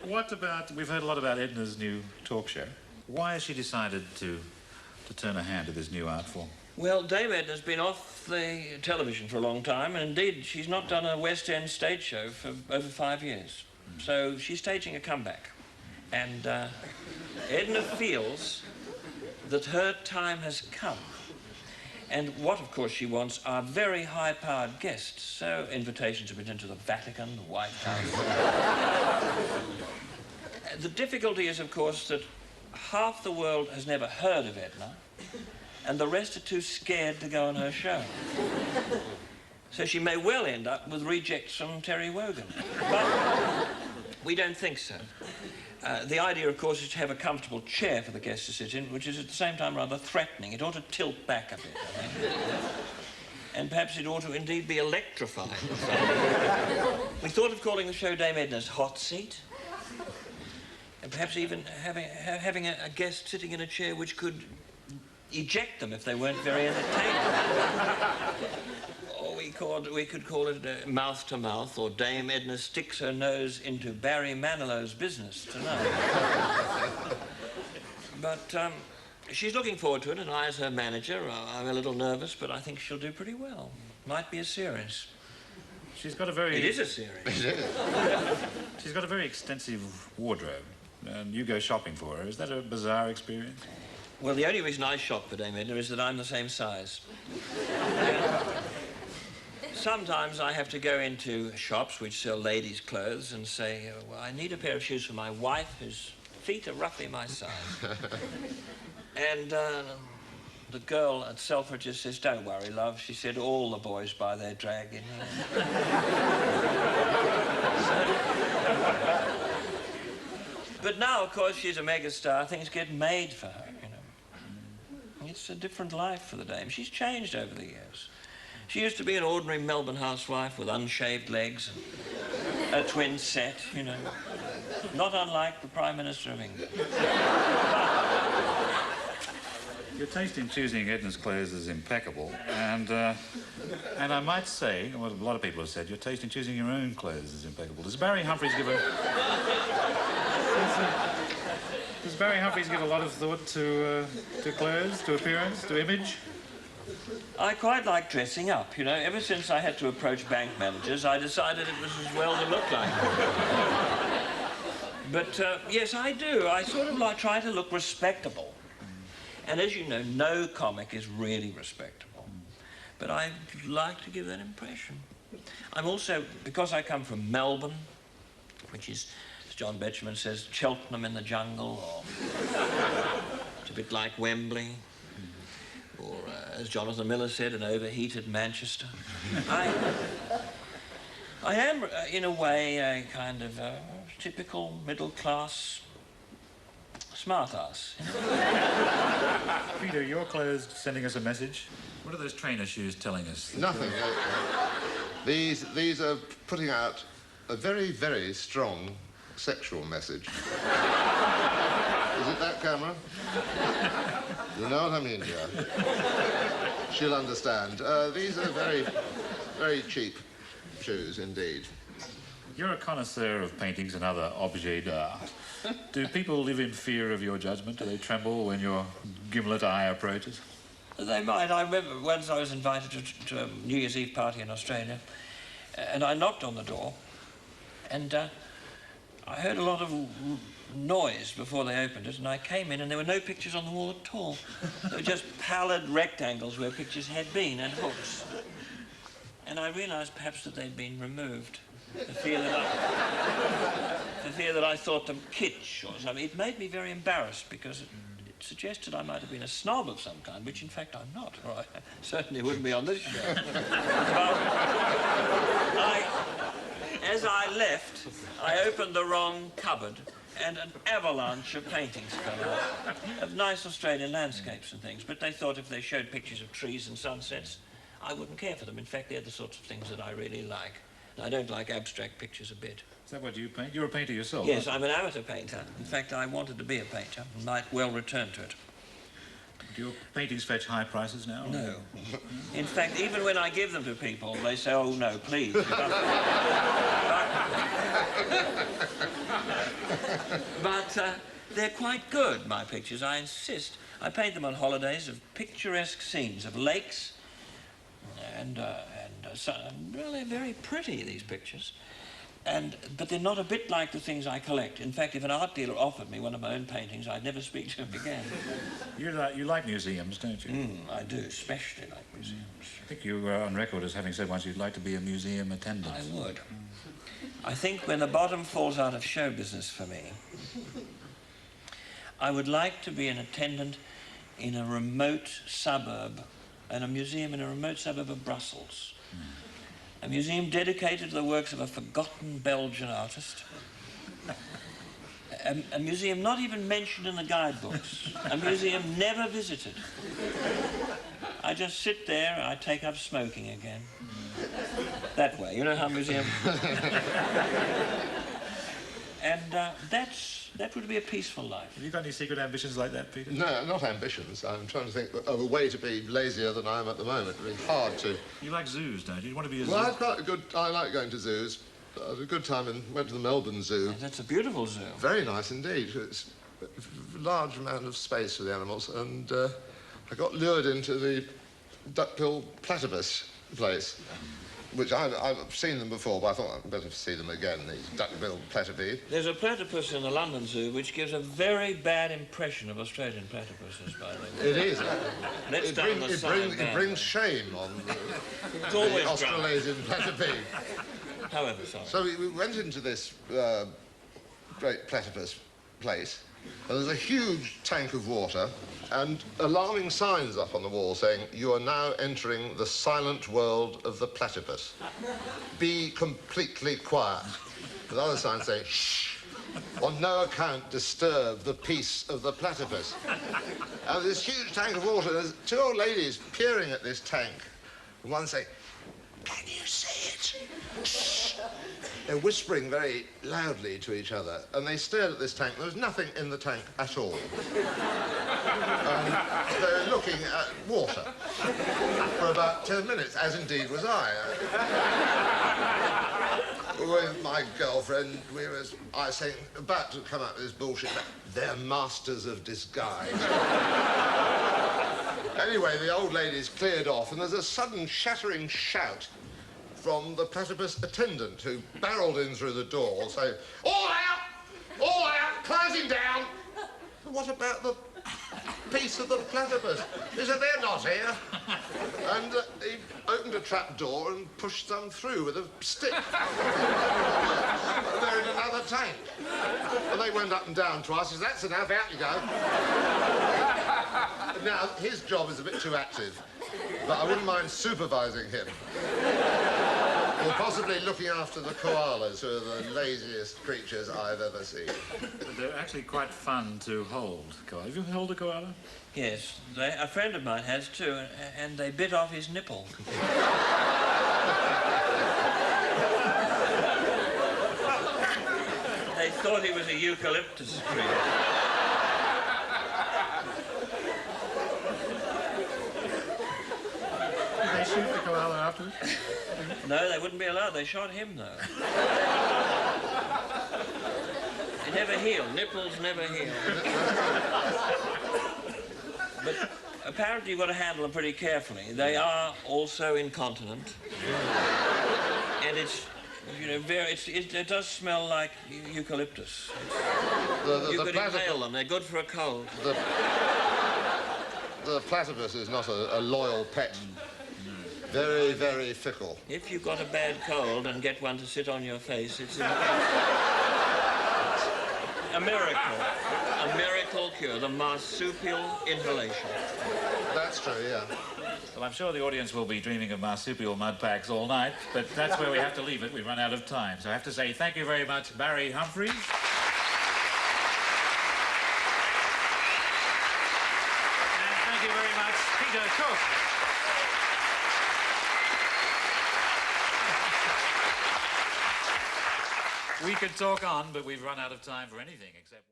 What about... We've heard a lot about Edna's new talk show. Why has she decided to turn her hand to this new art form? Well, Dame Edna's been off the television for a long time, and indeed, she's not done a West End stage show for over 5 years. So she's staging a comeback. And Edna feels that her time has come. And what, of course, she wants are very high-powered guests. So invitations have been sent to the Vatican, the White House. The difficulty is, of course, that half the world has never heard of Edna, and the rest are too scared to go on her show. So she may well end up with rejects from Terry Wogan. But we don't think so. The idea, of course, is to have a comfortable chair for the guests to sit in, which is at the same time rather threatening. It ought to tilt back a bit, I think. And perhaps it ought to indeed be electrifying. We thought of calling the show Dame Edna's Hot Seat. And perhaps even having a guest sitting in a chair which could eject them if they weren't very entertaining. Or we could call it Mouth to Mouth, or Dame Edna sticks her nose into Barry Manilow's business tonight. But she's looking forward to it, and I, as her manager, I'm a little nervous, but I think she'll do pretty well. Might be a series. She's got a very... It is a series. It is. She's got a very extensive wardrobe, and you go shopping for her. Is that a bizarre experience? Well, the only reason I shop for Dame Edna is that I'm the same size. Sometimes I have to go into shops which sell ladies' clothes and say, well, I need a pair of shoes for my wife whose feet are roughly my size. And the girl at Selfridges says, don't worry, love. She said, all the boys buy their drag in here. But now, of course, she's a megastar. Things get made for her, you know. It's a different life for the dame. She's changed over the years. She used to be an ordinary Melbourne housewife with unshaved legs and a twin set, you know. Not unlike the Prime Minister of England. Your taste in choosing Edna's clothes is impeccable, and I might say, what a lot of people have said, your taste in choosing your own clothes is impeccable. Does Barry Humphries give a lot of thought to clothes, to appearance, to image? I quite like dressing up, you know. Ever since I had to approach bank managers, I decided it was as well to look like them. But, yes, I do. I sort of try to look respectable. And as you know, no comic is really respectable. But I like to give that impression. I'm also, because I come from Melbourne, which is, as John Betjeman says, Cheltenham in the jungle, or it's a bit like Wembley, or, as Jonathan Miller said, an overheated Manchester. I am, in a way, a kind of typical middle-class smart-ass. Peter, your clothes sending us a message. What are those trainer shoes telling us? Nothing. These are putting out a very, very strong sexual message. Is it that camera? You know what I mean, dear? She'll understand. These are very, very cheap shoes indeed. You're a connoisseur of paintings and other objets d'art. Do people live in fear of your judgment? Do they tremble when your gimlet eye approaches? They might. I remember once I was invited to a New Year's Eve party in Australia, and I knocked on the door, and I heard a lot of noise before they opened it, and I came in and there were no pictures on the wall at all. There were just pallid rectangles where pictures had been and hooks. And I realised perhaps that they'd been removed. The fear that I thought them kitsch or something. It made me very embarrassed because it suggested I might have been a snob of some kind, which in fact I'm not. Or I certainly wouldn't be on this show. But as I left, I opened the wrong cupboard and an avalanche of paintings fell out of nice Australian landscapes and things. But they thought if they showed pictures of trees and sunsets, I wouldn't care for them. In fact, they're the sorts of things that I really like. I don't like abstract pictures a bit. Is that what you paint? You're a painter yourself? Yes, I'm an amateur painter. In fact, I wanted to be a painter and might well return to it. Do your paintings fetch high prices now? No. In fact, even when I give them to people, they say, oh, no, please. But they're quite good, my pictures, I insist. I paint them on holidays of picturesque scenes, of lakes, and well, they're very pretty, these pictures. But they're not a bit like the things I collect. In fact, if an art dealer offered me one of my own paintings, I'd never speak to him again. You like museums, don't you? I do, especially like museums. I think you were on record as having said once you'd like to be a museum attendant. I would. I think when the bottom falls out of show business for me, I would like to be an attendant in a remote suburb, in a museum in a remote suburb of Brussels. A museum dedicated to the works of a forgotten Belgian artist. A museum not even mentioned in the guidebooks. A museum never visited. I just sit there and I take up smoking again. That way, you know how museums... And that would be a peaceful life. Have you got any secret ambitions like that, Peter? No, not ambitions. I'm trying to think of a way to be lazier than I am at the moment. It's really hard to... You like zoos, don't you? You want to be a zoo? Well, I've got a good... I like going to zoos. I had a good time and went to the Melbourne Zoo. That's a beautiful zoo. Very nice indeed. It's a large amount of space for the animals, and I got lured into the duck-bill platypus place, which I've seen them before, but I thought I'd better see them again, these duck-bill platypi. There's a platypus in the London Zoo which gives a very bad impression of Australian platypuses, by the way. It is. It brings shame on it's the always Australasian platypi. However, sorry. So we went into this great platypus place, and there's a huge tank of water and alarming signs up on the wall saying, "You are now entering the silent world of the platypus. Be completely quiet." With other signs saying, "Shh, on no account disturb the peace of the platypus." And this huge tank of water, there's two old ladies peering at this tank, and one saying, "Can you see it? Shh." They're whispering very loudly to each other, and they stared at this tank. There was nothing in the tank at all. They were looking at water for about 10 minutes, as indeed was I. With my girlfriend, I was saying, about to come up with this bullshit, they're masters of disguise. Anyway, the old ladies cleared off, and there's a sudden shattering shout from the platypus attendant, who barreled in through the door, saying, "All out! All out! Closing down!" What about the peace of the platypus? He said, "They're not here." And he opened a trap door and pushed them through with a stick. They're in another tank. And they went up and down twice. He said, "That's enough, out you go." Now, his job is a bit too active, but I wouldn't mind supervising him. Or possibly looking after the koalas, who are the laziest creatures I've ever seen. But they're actually quite fun to hold, koala. Have you held a koala? Yes, a friend of mine has too, and they bit off his nipple. They thought he was a eucalyptus tree. Did they shoot the koala afterwards? No, they wouldn't be allowed. They shot him, though. It never healed. Nipples never heal. But apparently you've got to handle them pretty carefully. They are also incontinent. And it's, you know, it does smell like eucalyptus. You could inhale them. They're good for a cold. The platypus is not a loyal pet. Very, very fickle. If you've got a bad cold and get one to sit on your face, it's a miracle. A miracle cure, the marsupial inhalation. That's true, yeah. Well, I'm sure the audience will be dreaming of marsupial mud packs all night, but that's where we have to leave it. We've run out of time. So I have to say thank you very much, Barry Humphries. And thank you very much, Peter Cook. We could talk on, but we've run out of time for anything except...